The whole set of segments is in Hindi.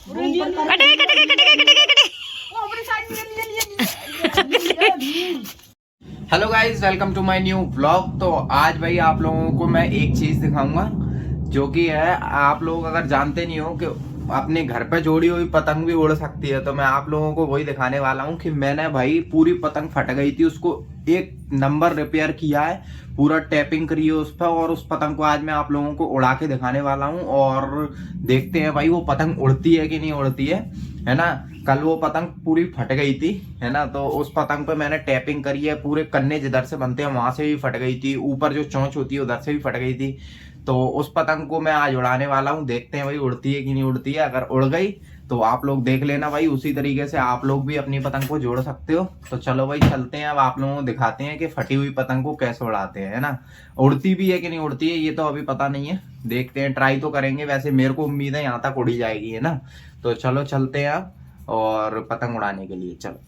Hello guys, welcome to my new vlog. तो आज भाई आप लोगों को मैं एक चीज दिखाऊंगा जो कि है, आप लोग अगर जानते नहीं हो कि अपने घर पे जोड़ी हुई पतंग भी उड़ सकती है, तो मैं आप लोगों को वही दिखाने वाला हूँ कि मैंने भाई पूरी पतंग फट गई थी, उसको एक नंबर रिपेयर किया है, पूरा टैपिंग करी है उस पर, और उस पतंग को आज मैं आप लोगों को उड़ा के दिखाने वाला हूँ। और देखते हैं भाई वो पतंग उड़ती है कि नहीं उड़ती है ना। कल वो पतंग पूरी फट गई थी, है ना, तो उस पतंग पे मैंने टैपिंग करी है, पूरे कन्ने जिधर से बनते हैं वहां से भी फट गई थी, ऊपर जो चोंच होती है उधर से भी फट गई थी। तो उस पतंग को मैं आज उड़ाने वाला हूँ, देखते हैं भाई उड़ती है कि नहीं उड़ती है। अगर उड़ गई तो आप लोग देख लेना भाई, उसी तरीके से आप लोग भी अपनी पतंग को जोड़ सकते हो। तो चलो भाई चलते हैं, अब आप लोगों को दिखाते हैं कि फटी हुई पतंग को कैसे उड़ाते हैं, है ना। उड़ती भी है कि नहीं उड़ती है ये तो अभी पता नहीं है, देखते हैं, ट्राई तो करेंगे। वैसे मेरे को उम्मीद है यहाँ तक उड़ी जाएगी, है ना। तो चलो चलते हैं अब और पतंग उड़ाने के लिए चलो।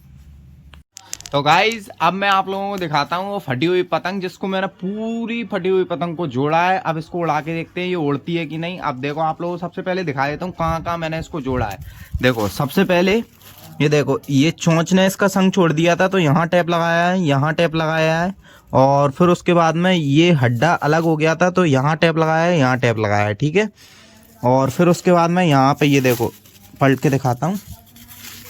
तो गाइज अब मैं आप लोगों को दिखाता हूँ वो फटी हुई पतंग, जिसको मैंने पूरी फटी हुई पतंग को जोड़ा है। अब इसको उड़ा के देखते हैं ये उड़ती है कि नहीं। अब देखो आप लोगों को सबसे पहले दिखा देता हूँ कहाँ कहाँ मैंने इसको जोड़ा है। देखो सबसे पहले ये देखो, ये चोंच ने इसका संग छोड़ दिया था तो यहाँ टैप लगाया है, यहाँ टैप लगाया है, और फिर उसके बाद में ये हड्डा अलग हो गया था तो यहाँ टैप लगाया है, यहाँ टैप लगाया है, ठीक है। और फिर उसके बाद में यहाँ पे ये देखो पलट के दिखाता हूँ,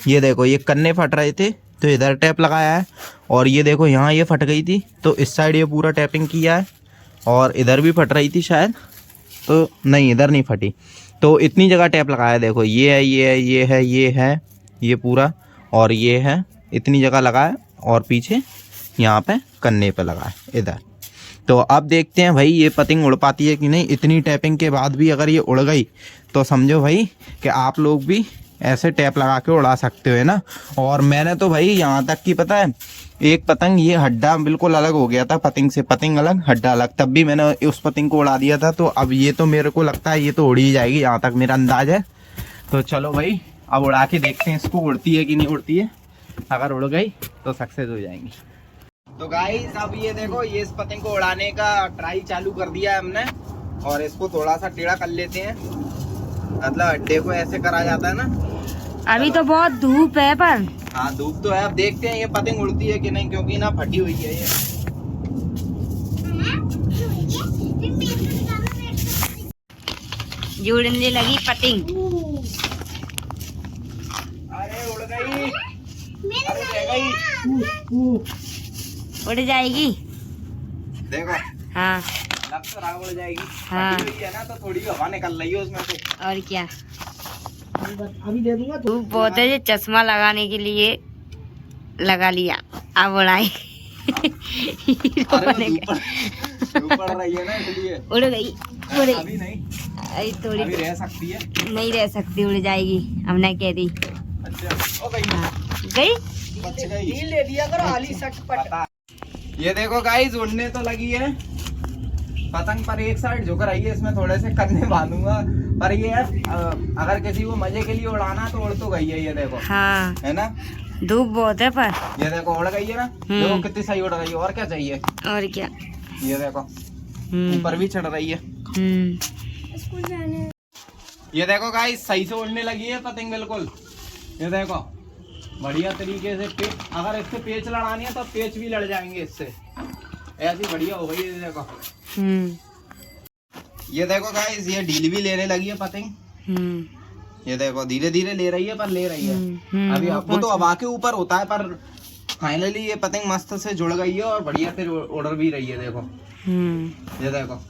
ये देखो ये कन्ने फट रहे थे तो इधर टैप लगाया है, और ये देखो यहाँ ये फट गई थी तो इस साइड ये पूरा टैपिंग किया है, और इधर भी फट रही थी शायद, तो नहीं इधर नहीं फटी, तो इतनी जगह टैप लगाया है। देखो ये है, ये है, ये है, ये है, ये पूरा, और ये है, इतनी जगह लगाया, और पीछे यहाँ पे कन्ने पे लगा है इधर। तो अब देखते हैं भाई ये पतंग उड़ पाती है कि नहीं। इतनी टैपिंग के बाद भी अगर ये उड़ गई तो समझो भाई कि आप लोग भी ऐसे टैप लगा के उड़ा सकते हो, है ना। और मैंने तो भाई यहाँ तक कि पता है, एक पतंग ये हड्डा बिल्कुल अलग हो गया था पतंग से, पतंग अलग हड्डा अलग, तब भी मैंने उस पतंग को उड़ा दिया था। तो अब ये तो मेरे को लगता है ये तो उड़ी जाएगी, यहाँ तक मेरा अंदाज है। तो चलो भाई अब उड़ा के देखते हैं इसको उड़ती है कि नहीं उड़ती है। अगर उड़ गई तो सक्सेस हो जाएंगी। तो गाइस अब ये देखो, ये इस पतंग को उड़ाने का ट्राई चालू कर दिया है हमने, और इसको थोड़ा सा टेढ़ा कर लेते हैं, मतलब अड्डे को ऐसे करा जाता है ना। अभी तो बहुत धूप है, पर हाँ धूप तो है। अब देखते हैं ये पतंग उड़ती है कि नहीं, क्योंकि ना फटी हुई है ये। जुड़ने लगी पतंग। अरे उड़ गई, अरे गई, उड़ जाएगी, देखो हाँ लग तो रहा उड़ जाएगी। हाँ। फटी हुई है ना, तो थोड़ी हवा निकल रही है उसमें से। और क्या, अभी दे दूंगा। धूप बहुत है, चश्मा लगाने के लिए लगा लिया, अब उड़ाई। पड़ रही है ना इसलिए उड़ गई, उड़ गई। अभी नहीं, अभी थोड़ी अभी रह सकती है, नहीं रह सकती, उड़ जाएगी, हमने कह दी। अच्छा ओ गई, हाँ, गई, बच गई। ले लिया करो आली सटपट। ये देखो गाइस उड़ने तो लगी है पतंग, पर एक साइड झुक रही है, इसमें थोड़े से कन्ने बांधूंगा। पर ये है अगर किसी को मजे के लिए उड़ाना तो उड़ तो गई है, ये देखो, हाँ है ना। धूप बहुत है, पर ये देखो उड़ गई है ना, देखो कितनी सही उड़ रही है, और क्या चाहिए। और क्या, ये देखो ऊपर भी चढ़ रही है। ये देखो गाइस सही से उड़ने लगी है पतंग बिल्कुल, ये देखो बढ़िया तरीके से। अगर इससे पेच लड़ानी है तो पेच भी लड़ जाएंगे इससे, ऐसी बढ़िया हो गई है। देखो ये देखो गाइस ये ढील भी लेने लगी है पतंग, ये देखो धीरे धीरे ले रही है, पर ले रही है। अभी वो तो हवा के ऊपर होता है, पर फाइनली ये पतंग मस्त से जुड़ गई है और बढ़िया से उड़ भी रही है। देखो ये देखो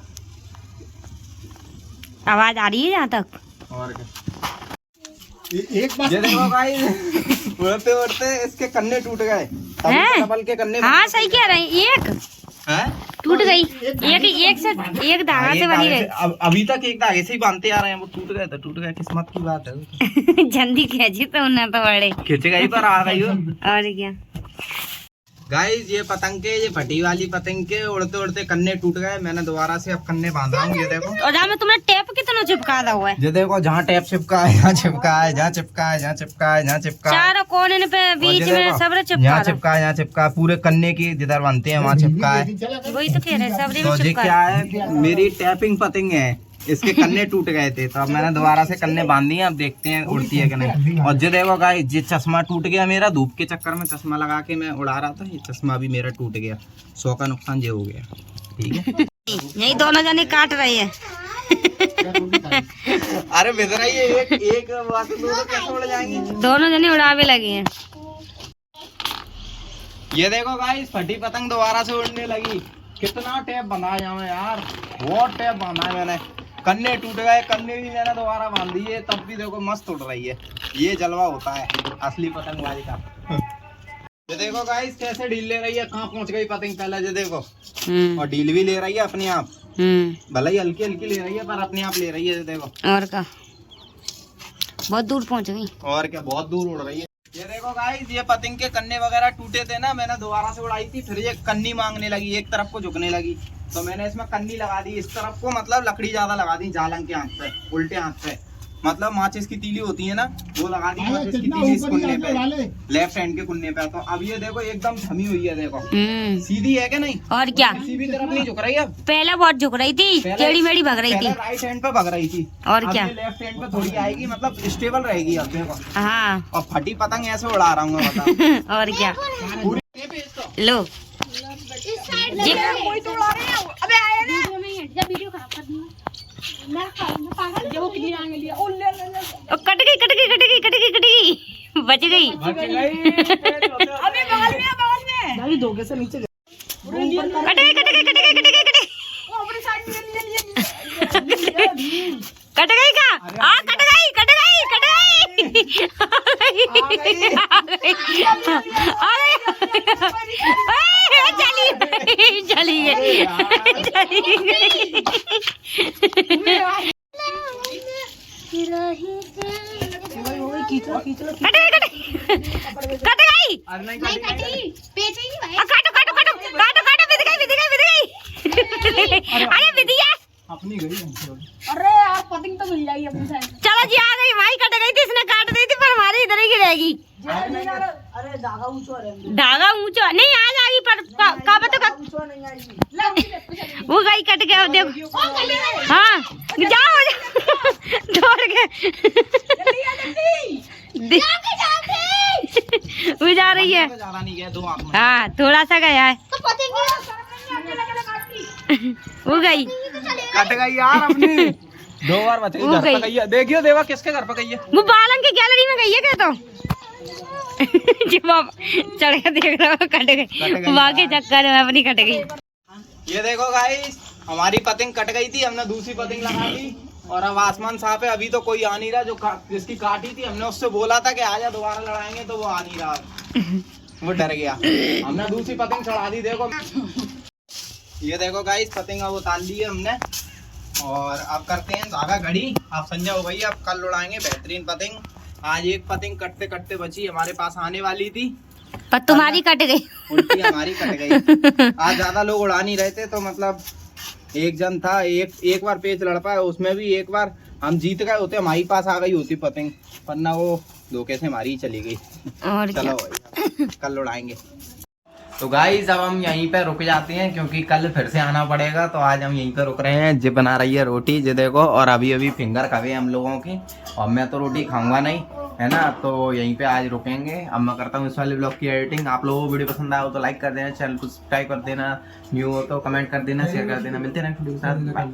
आवाज आ रही है यहाँ तक। और क्या, एक बात ये देखो गाइस उड़ते उड़ते इसके कन्ने टूट गए, डबल के कन्ने। हाँ सही कह रहे हैं, एक टूट गई, एक से एक धागा से बनी रही। अभी तक एक धागे से ही बांधते आ रहे हैं, वो टूट गए तो टूट गए, किस्मत की बात है। जल्दी खींची तो ना तो बड़े खींच गई पर आ गई हो। और क्या गाइस ये पतंग के, ये फटी वाली पतंग के उड़ते उड़ते कन्ने टूट गए, मैंने दोबारा से अब कन्ने बांधा हूँ। ये देखो, और जहाँ में तुमने टेप कितना चिपका हुआ है, ये देखो जहाँ टेप चिपका है, यहाँ चिपका है, जहाँ चिपका है, जहाँ चिपका है, जहाँ चिपका है, चारों कोने पे बीच में सब चिपका, यहाँ चिपका है, यहाँ चिपका है, पूरे कन्ने की जिधर बनते हैं वहाँ चिपका है। वही तो कह रहे सब तो ये क्या है, मेरी टैपिंग पतंग है, इसके कन्ने टूट गए थे, तो अब मैंने दोबारा से कन्ने बांध दिए। अब देखते हैं उड़ती है कि नहीं। और जो देखो गाइस, ये चश्मा टूट गया मेरा, धूप के चक्कर में चश्मा लगा के मैं उड़ा रहा था, ये चश्मा भी मेरा टूट गया। 100 का नुकसान ये हो गया। ठीक है, यही दोनों जने काट रहे हैं। अरे बेहतर है ये एक बात, दोनों कैसे उड़ जाएंगे? दोनों जने उड़ावे लगे हैं। ये देखो गाइस, फटी पतंग दोबारा से उड़ने लगी। कितना टेप बंधा है यार, बहुत टेप बांधा है मैंने। कन्ने टूट गए, कन्ने भी मैंने दोबारा बांध दिए, तब भी देखो मस्त उड़ रही है। ये जलवा होता है असली पतंगबाजी का। ये देखो गाइस कैसे ढील ले रही है, कहाँ पहुंच गई पतंग पहले, ये देखो। और ढील भी ले रही है अपने आप, भले ही हल्की हल्की ले रही है पर अपने आप ले रही है। ये देखो, और का बहुत दूर पहुंच गई। और क्या, बहुत दूर उड़ रही है। ये देखो गाइस, ये पतंग के कन्ने वगैरह टूटे थे ना, मैंने दोबारा से उड़ाई थी, फिर ये कन्नी मांगने लगी, एक तरफ को झुकने लगी, तो मैंने इसमें कन्नी लगा दी इस तरफ को, मतलब लकड़ी ज्यादा लगा दी जालंग के हाथ पे, उल्टे हाथ पे, मतलब माचिस की तीली होती है ना, वो लगा दी माचिस की तीली इस कुन्ने पे, लेफ्ट हैंड के कुन्ने पे। तो अब ये देखो एकदम थमी हुई है, देखो सीधी है कि नहीं, और क्या, किसी भी तरफ नहीं झुक रही है। पहले बहुत झुक रही थी, टेढ़ी मेढ़ी भग रही थी, राइट हैंड पे भग रही थी, और क्या, लेफ्ट हैंड पे थोड़ी आएगी, मतलब स्टेबल रहेगी। अब देखो, हाँ, और फटी पतंग ऐसे उड़ा रहा हूँ मैं, बताओ। और क्या, लो कोई तो उड़ा रहे हैं। अबे आया ना, जब वीडियो खराब कर दी मैं पागल, जब वो कितनी आगे लिया, ओ ले ले ले, कट गई बच गई। अबे बगल में गाड़ी धोखे से नीचे कट गई वो अपनी साइड में ले कट गई का, हाँ कट गई चली गई। अरे विधिया अपनी गई। अरे यार पतंग तो मिल जाएगी अपनी साइड। चलो जी, आ गई भाई, कट गई थी, इसने काट दी थी, पर हमारी इधर ही गिरेगी। अरे धागा ऊंचा नहीं आ जाएगी, पर वो गई कट गया। अब देखो, हाँ जाओ दौड़ के वो जा रही है। हाँ थोड़ा सा गया है, वो गई, कट गई यार अपनी। 2 बार बच गई, घर पे गई है। देखियो देवा किसके घर पे गई है, वो बालन की गैलरी में गई है क्या? तो जी बाबा चढ़ के देख रहा हूँ, कट गई वाके चक्कर में अपनी कट गई। ये देखो गाइस, हमारी पतंग कट गई थी, हमने दूसरी पतंग लगा ली, और अब आसमान साफ है। अभी तो कोई आ नहीं रहा, जो जिसकी काटी थी हमने उससे बोला था कि आजा दोबारा लड़ाएंगे, तो वो आ नहीं रहा, वो डर गया। हमने दूसरी पतंग चढ़ा दी। देखो ये देखो गाइस, पतंग अब उतार ली है हमने, और अब करते हैं धागा घड़ी। अब संजय हो गई, अब कल उड़ाएंगे बेहतरीन पतंग। आज एक पतंग कटते कटते बची, हमारे पास आने वाली थी, पर तुम्हारी कट गई, उल्टी हमारी कट गई। आज ज्यादा लोग उड़ा नहीं रहे थे, तो मतलब एक जन था, एक बार पेच लड़ पाया, उसमें भी एक बार हम जीत गए होते, हमारी पास आ गई होती पतंग, वरना वो धोखे से हमारी चली गई। और चलो भाई, कल उड़ाएंगे। तो गाइस अब हम यहीं पे रुक जाते हैं, क्योंकि कल फिर से आना पड़ेगा, तो आज हम यहीं पे रुक रहे हैं। जी बना रही है रोटी, जी देखो, और अभी फिंगर खावे हम लोगों के, और मैं तो रोटी खाऊंगा नहीं, है ना, तो यहीं पे आज रुकेंगे। अब मैं करता हूँ इस वाले ब्लॉग की एडिटिंग। आप लोगों को वीडियो पसंद आया हो तो लाइक कर देना, चैनल को सब्सक्राइब कर देना, न्यू हो तो कमेंट कर देना, शेयर कर देना। मिलते हैं नेक्स्ट वीडियो के साथ, बाय।